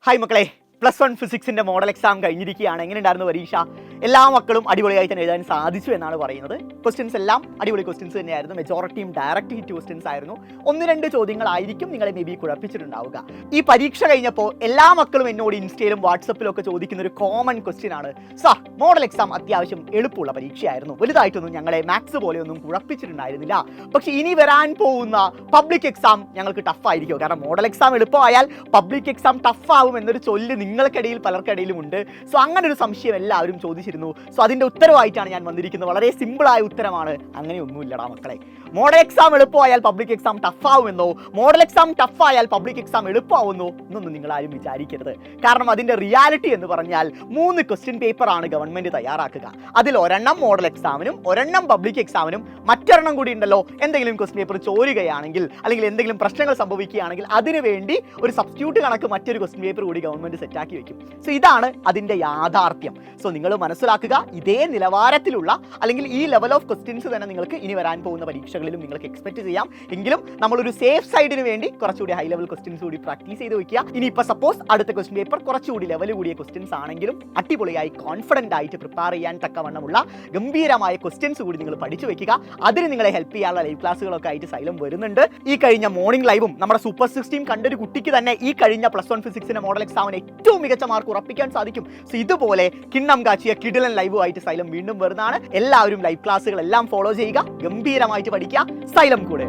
Hi മക്കളെ, +1 ഫിസിക്സിൻ്റെ model exam കഴിഞ്ഞിരിക്കുകയാണ്. എങ്ങനെയുണ്ടായിരുന്നു പരീക്ഷ? എല്ലാ മക്കളും അടിപൊളിയായി തന്നെ എഴുതാൻ സാധിച്ചു എന്നാണ് പറയുന്നത്. ക്വസ്റ്റ്യൻസ് എല്ലാം അടിപൊളി ക്വസ്റ്റ്യൻസ് തന്നെയായിരുന്നു. മെജോറിറ്റിയും ഡയറക്റ്റ് ഹിറ്റ് ക്വസ്റ്റ്യൻസ് ആയിരുന്നു. 1-2 ചോദ്യങ്ങളായിരിക്കും നിങ്ങളെ മേ ബി കുഴപ്പിച്ചിട്ടുണ്ടാവുക. ഈ പരീക്ഷ കഴിഞ്ഞപ്പോൾ എല്ലാ മക്കളും എന്നോട് ഇൻസ്റ്റയിലും വാട്സപ്പിലും ഒക്കെ ചോദിക്കുന്ന ഒരു കോമൺ ക്വസ്റ്റ്യൻ ആണ്, സാർ മോഡൽ എക്സാം അത്യാവശ്യം എളുപ്പമുള്ള പരീക്ഷയായിരുന്നു, വലുതായിട്ടൊന്നും ഞങ്ങളെ മാത്സ് പോലെയൊന്നും കുഴപ്പിച്ചിട്ടുണ്ടായിരുന്നില്ല. പക്ഷേ ഇനി വരാൻ പോകുന്ന പബ്ലിക് എക്സാം ഞങ്ങൾക്ക് ടഫായിരിക്കും. കാരണം മോഡൽ എക്സാം എളുപ്പമായാൽ പബ്ലിക് എക്സാം ടഫാവും എന്നൊരു ചൊല്ല് നിങ്ങൾക്കിടയിൽ പലർക്കിടയിലും ഉണ്ട്. സോ അങ്ങനെ ഒരു സംശയം എല്ലാവരും ചോദിച്ചിരുന്നു. സോ അതിൻ്റെ ഉത്തരവായിട്ടാണ് ഞാൻ വന്നിരിക്കുന്നത്. വളരെ സിമ്പിളായ ഉത്തരമാണ്. അങ്ങനെയൊന്നുമില്ലടാ മക്കളെ. മോഡൽ എക്സാം എളുപ്പമായാൽ പബ്ലിക് എക്സാം ടഫാവുമെന്നോ മോഡൽ എക്സാം ടഫായാൽ പബ്ലിക് എക്സാം എളുപ്പമാവുമെന്നോ എന്നൊന്നും നിങ്ങളാരും വിചാരിക്കരുത്. കാരണം അതിൻ്റെ റിയാലിറ്റി എന്ന് പറഞ്ഞാൽ 3 ക്വസ്റ്റ്യൻ പേപ്പറാണ് ഗവൺമെൻറ് തയ്യാറാക്കുക. അതിൽ ഒരെണ്ണം മോഡൽ എക്സാമിനും ഒരെണ്ണം പബ്ലിക് എക്സാമിനും മറ്റൊരെണ്ണം കൂടി ഉണ്ടല്ലോ. എന്തെങ്കിലും ക്വസ്റ്റ്യൻ പേപ്പർ ചോരുകയാണെങ്കിൽ അല്ലെങ്കിൽ എന്തെങ്കിലും പ്രശ്നങ്ങൾ സംഭവിക്കുകയാണെങ്കിൽ അതിനു വേണ്ടി ഒരു സബ്സ്റ്റിറ്റ്യൂട്ട് കണക്ക് മറ്റൊരു ക്വസ്റ്റ്യൻ പേപ്പർ കൂടി ഗവൺമെൻറ് സെറ്റാക്കി വെക്കും. സോ ഇതാണ് അതിൻ്റെ യാഥാർത്ഥ്യം. സോ നിങ്ങൾ മനസ്സിലാക്കുക, ഇതേ നിലവാരത്തിലുള്ള അല്ലെങ്കിൽ ഈ ലെവൽ ഓഫ് ക്വസ്റ്റ്യൻസ് തന്നെ നിങ്ങൾക്ക് ഇനി വരാൻ പോകുന്ന പരീക്ഷകളിലും നിങ്ങൾക്ക് എക്സ്പെക്ട് ചെയ്യാം. എങ്കിലും നമ്മളൊരു സേഫ് സൈഡിന് വേണ്ടി കുറച്ചുകൂടി ഹൈ ലെവൽ ക്വസ്റ്റ്യൻസ് കൂടി പ്രാക്ടീസ് ചെയ്ത് വെക്കുക. ഇനിയിപ്പോൾ സപ്പോസ് അടുത്ത ക്വസ്റ്റ്യൻ പേപ്പർ കുറച്ചുകൂടി ലെവൽ കൂടിയ ക്വസ്റ്റ്യൻസ് ആണെങ്കിലും അടിപൊളിയായി കോൺഫിഡൻ്റ് ആയിട്ട് പ്രിപ്പയർ ചെയ്യാൻ തക്കവണ്ണമുള്ള ഗംഭീരമായ ക്വസ്റ്റ്യൻസ് കൂടി നിങ്ങൾ പഠിച്ചു വെക്കുക. അതിന് നിങ്ങളെ ഹെൽപ്പ് ചെയ്യാനുള്ള ലൈവ് ക്ലാസ്സുകളൊക്കെ ആയിട്ട് സൈലം വരുന്നുണ്ട്. ഈ കഴിഞ്ഞ മോർണിംഗ് ലൈവും നമ്മുടെ സൂപ്പർ 16 കണ്ടൊരു കുട്ടിക്ക് തന്നെ ഈ കഴിഞ്ഞ +1 ഫിസിക്സിന്റെ മോഡൽ എക്സാമിന് ഏറ്റവും മികച്ച മാർക്ക് ഉറപ്പിക്കാൻ സാധിക്കും. സോ ഇതുപോലെ കിണ്ണം കാച്ചിയ കിടിലൻ ലൈവുമായിട്ട് സൈലം വീണ്ടും വരുന്നതാണ്. എല്ലാവരും ലൈവ് ക്ലാസ്സുകളെല്ലാം ഫോളോ ചെയ്യുക, ഗംഭീരമായിട്ട് പഠിക്കുക. സൈലം കൂടെ.